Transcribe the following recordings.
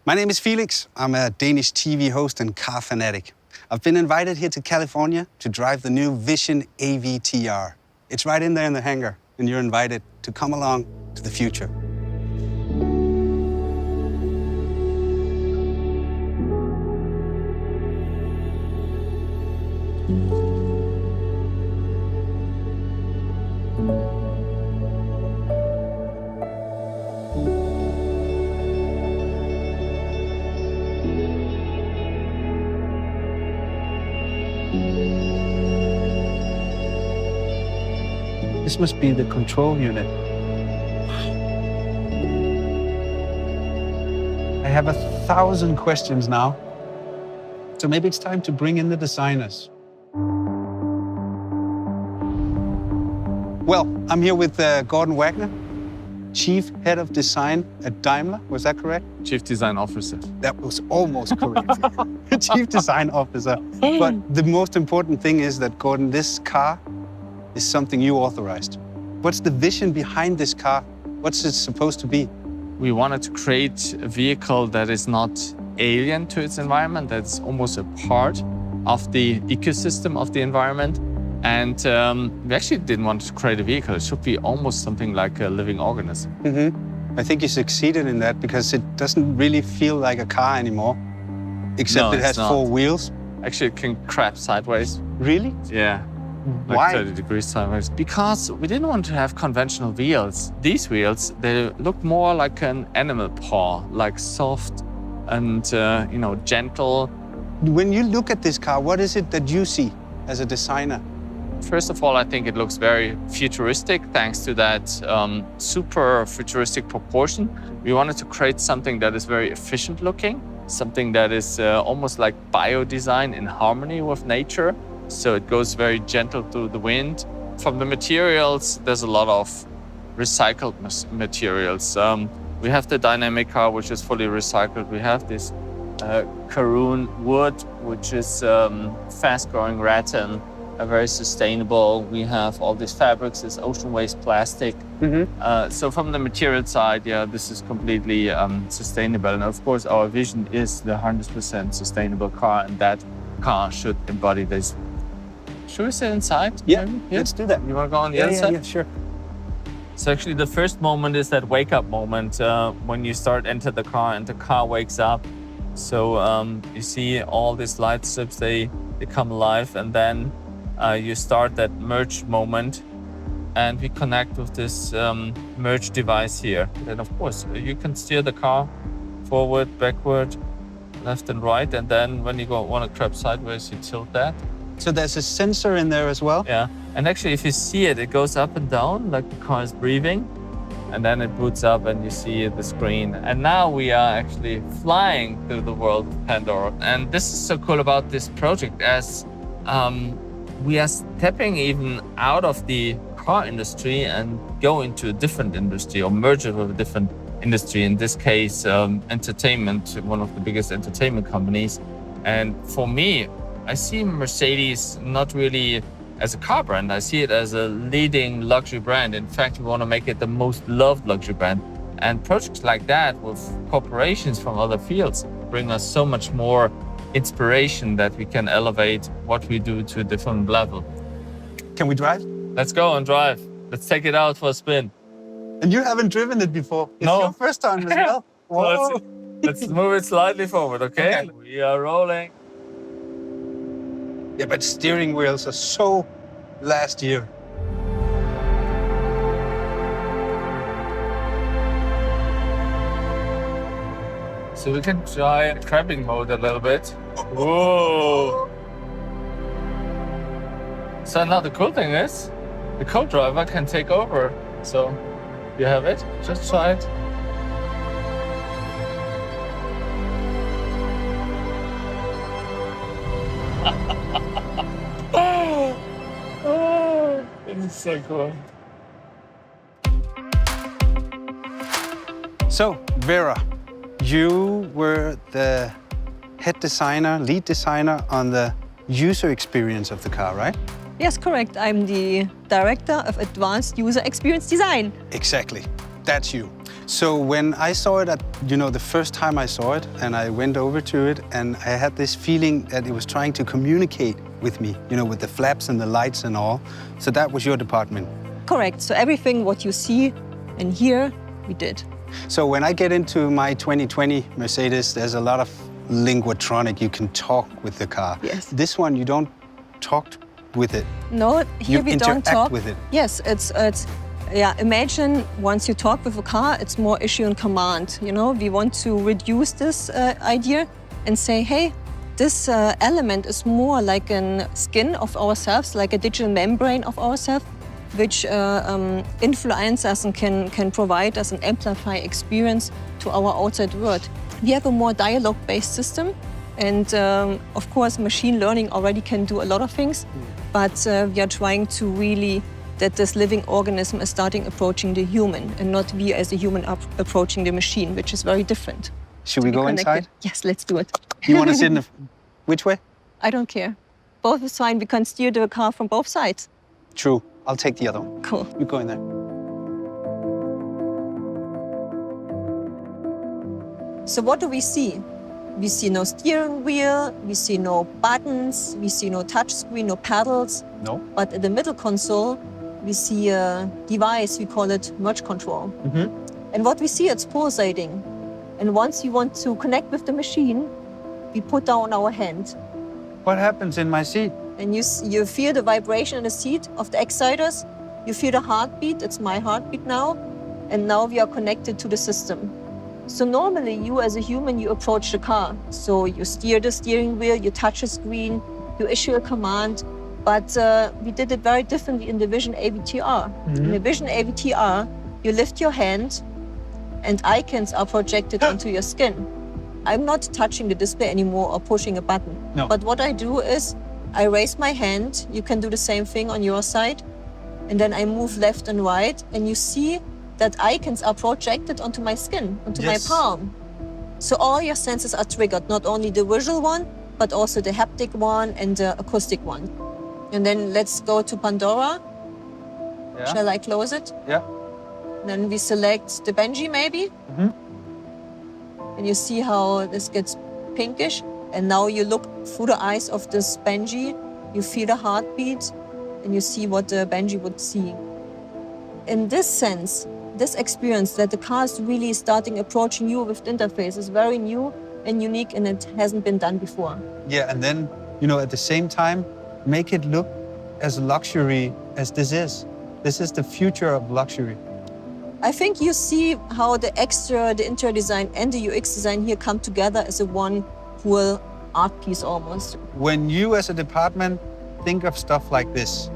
My name is Felix. I'm a Danish TV host and car fanatic. I've been invited here to California to drive the new Vision Avtr. It's right in there in the hangar, and you're invited to come along to the future. This must be the control unit. I have 1,000 questions now. So maybe it's time to bring in the designers. Well, I'm here with Gordon Wagner, Chief Head of Design at Daimler. Was that correct? Chief Design Officer. That was almost correct. Chief Design Officer. But the most important thing is that, Gordon, this car is something you authorized. What's the vision behind this car? What's it supposed to be? We wanted to create a vehicle that is not alien to its environment, that's almost a part of the ecosystem of the environment. And we actually didn't want to create a vehicle. It should be almost something like a living organism. Mm-hmm. I think you succeeded in that because it doesn't really feel like a car anymore, except it has 4 wheels. Actually, it can crab sideways. Really? Yeah. Like Why? 30 degrees sideways. Because we didn't want to have conventional wheels. These wheels, they look more like an animal paw, like soft and gentle. When you look at this car, what is it that you see as a designer? First of all, I think it looks very futuristic thanks to that super futuristic proportion. We wanted to create something that is very efficient looking, something that is almost like bio-design in harmony with nature. So it goes very gentle through the wind. From the materials, there's a lot of recycled materials. We have the dynamic car, which is fully recycled. We have this Karun wood, which is fast-growing rattan, very sustainable. We have all these fabrics, this ocean waste plastic. Mm-hmm. So from the material side, yeah, this is completely sustainable. And of course, our vision is the 100% sustainable car, and that car should embody this. Should we sit inside? Yeah, let's do that. You want to go on the other side? Yeah, sure. So actually the first moment is that wake-up moment when you enter the car and the car wakes up. So you see all these light strips, they come alive, and then you start that merge moment, and we connect with this merge device here. And of course, you can steer the car forward, backward, left and right, and then when you want to crab sideways, you tilt that. So there's a sensor in there as well? Yeah, and actually if you see it, it goes up and down like the car is breathing, and then it boots up and you see the screen. And now we are actually flying through the world of Pandora. And this is so cool about this project, as we are stepping even out of the car industry and go into a different industry or merge it with a different industry. In this case, entertainment, one of the biggest entertainment companies. And for me, I see Mercedes not really as a car brand. I see it as a leading luxury brand. In fact, we want to make it the most loved luxury brand. And projects like that with corporations from other fields bring us so much more inspiration that we can elevate what we do to a different level. Can we drive? Let's go and drive. Let's take it out for a spin. And you haven't driven it before. It's No. your first time as well. Whoa. So let's move it slightly forward, okay? We are rolling. Yeah, but steering wheels are so last year. So we can try crabbing mode a little bit. Whoa! So now the cool thing is, the co-driver can take over. So you have it, just try it. Oh, this is so cool. So, Vera, you were the head designer, lead designer on the user experience of the car, right? Yes, correct. I'm the Director of Advanced User Experience Design. Exactly. That's you. So when I saw it the first time I saw it, and I went over to it, and I had this feeling that it was trying to communicate with me, with the flaps and the lights and all. So that was your department. Correct. So everything what you see and hear, we did. So when I get into my 2020 Mercedes, there's a lot of linguatronic. You can talk with the car. Yes. This one, you don't talk with it. No, here we don't talk with it. Yes, it's imagine once you talk with a car, it's more issue and command. We want to reduce this idea and say, hey, this element is more like a skin of ourselves, like a digital membrane of ourselves, which influence us and can provide us an amplify experience to our outside world. We have a more dialogue-based system, and of course, machine learning already can do a lot of things, but we are trying to really that this living organism is starting approaching the human, and not we as a human approaching the machine, which is very different. Should we go inside? Yes, let's do it. You want to sit in the... Which way? I don't care. Both is fine. We can steer the car from both sides. True. I'll take the other one. Cool. You go in there. So what do we see? We see no steering wheel, we see no buttons, we see no touch screen, no pedals. No. But at the middle console, we see a device, we call it merge control. And what we see, it's pulsating. And once you want to connect with the machine, we put down our hand. What happens in my seat? And you feel the vibration in the seat of the exciters. You feel the heartbeat. It's my heartbeat now. And now we are connected to the system. So normally you as a human, you approach the car. So you steer the steering wheel, you touch a screen, you issue a command. But we did it very differently in the Vision Avtr. In the Vision Avtr, you lift your hand and icons are projected onto your skin. I'm not touching the display anymore or pushing a button. No. But what I do is I raise my hand. You can do the same thing on your side. And then I move left and right. And you see that icons are projected onto my skin, onto my palm. So all your senses are triggered, not only the visual one, but also the haptic one and the acoustic one. And then let's go to Pandora. Yeah. Shall I close it? Yeah. Then we select the Benji maybe. And you see how this gets pinkish. And now you look through the eyes of this Benji, you feel the heartbeat, and you see what the Benji would see. In this sense, this experience that the car is really starting approaching you with the interface is very new and unique, and it hasn't been done before. Yeah, and then, at the same time, make it look as luxury as this is. This is the future of luxury. I think you see how the extra, the interior design and the UX design here come together as a one whole art piece almost. When you as a department think of stuff like this,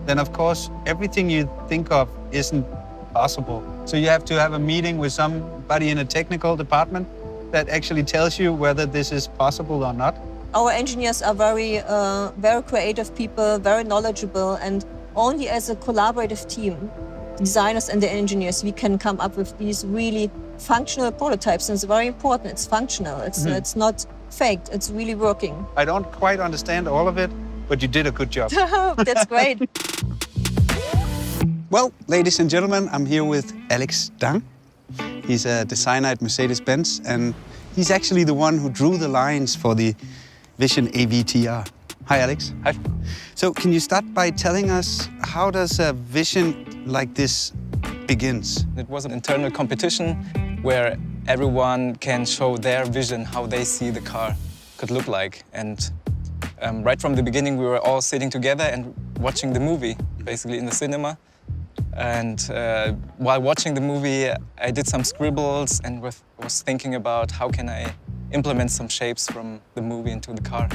then of course everything you think of isn't possible. So you have to have a meeting with somebody in a technical department that actually tells you whether this is possible or not. Our engineers are very creative people, very knowledgeable, and only as a collaborative team, designers and the engineers, we can come up with these really functional prototypes. And it's very important. It's functional. It's not faked. It's really working. I don't quite understand all of it, but you did a good job. That's great. Well, ladies and gentlemen, I'm here with Alex Dang. He's a designer at Mercedes-Benz, and he's actually the one who drew the lines for the Vision Avtr. Hi, Alex. Hi. So can you start by telling us how does a vision like this begins? It was an internal competition where everyone can show their vision, how they see the car could look like. And right from the beginning, we were all sitting together and watching the movie, basically in the cinema. And while watching the movie, I did some scribbles and was thinking about how can I implement some shapes from the movie into the car.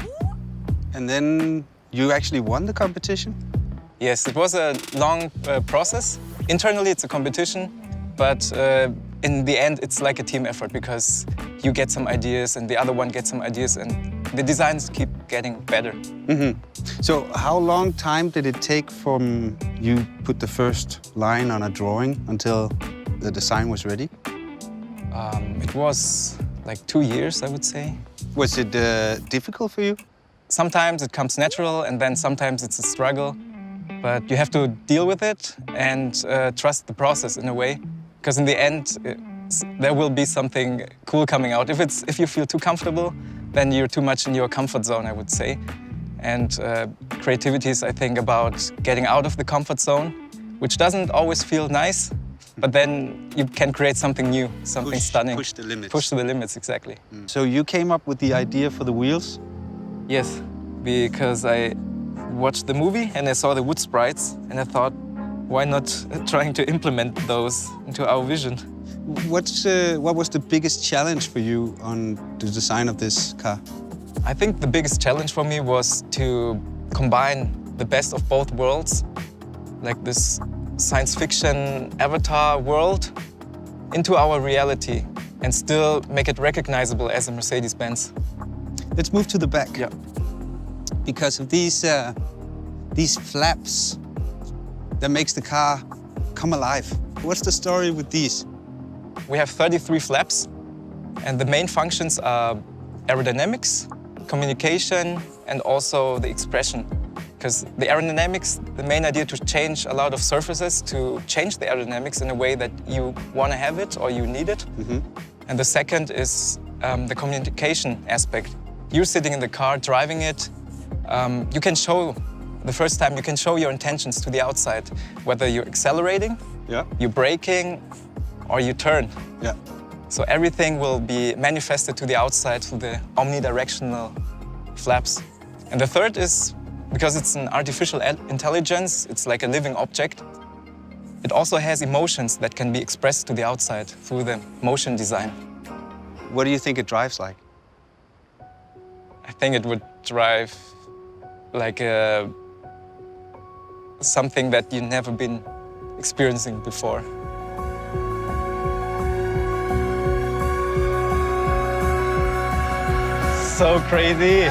And then you actually won the competition? Yes, it was a long process. Internally, it's a competition, but in the end, it's like a team effort because you get some ideas and the other one gets some ideas and the designs keep getting better. So how long time did it take from you put the first line on a drawing until the design was ready? It was like 2 years, I would say. Was it difficult for you? Sometimes it comes natural and then sometimes it's a struggle. But you have to deal with it and trust the process in a way. Because in the end, there will be something cool coming out. If you feel too comfortable, then you're too much in your comfort zone, I would say. And creativity is, I think, about getting out of the comfort zone, which doesn't always feel nice, but then you can create something new, something stunning. Push the limits. Push to the limits, exactly. So you came up with the idea for the wheels? Yes, because I watched the movie and I saw the wood sprites and I thought, why not trying to implement those into our vision? What was the biggest challenge for you on the design of this car? I think the biggest challenge for me was to combine the best of both worlds, like this science fiction avatar world, into our reality and still make it recognizable as a Mercedes-Benz. Let's move to the back. Yeah. Because of these flaps that makes the car come alive. What's the story with these? We have 33 flaps, and the main functions are aerodynamics, communication, and also the expression. Because the aerodynamics, the main idea to change a lot of surfaces, to change the aerodynamics in a way that you want to have it or you need it. And the second is the communication aspect. You're sitting in the car, driving it. You can show, the first time, you can show your intentions to the outside, whether you're accelerating, you're braking, or you turn. Yeah. So everything will be manifested to the outside through the omnidirectional flaps. And the third is, because it's an artificial intelligence, it's like a living object, it also has emotions that can be expressed to the outside through the motion design. What do you think it drives like? I think it would drive like something that you've never been experiencing before. So crazy!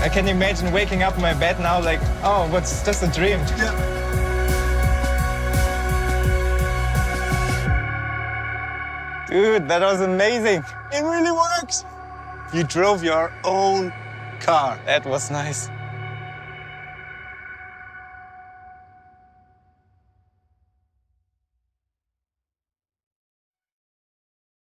I can imagine waking up in my bed now like, oh, what's just a dream. Dude, that was amazing. It really works. You drove your own car. That was nice.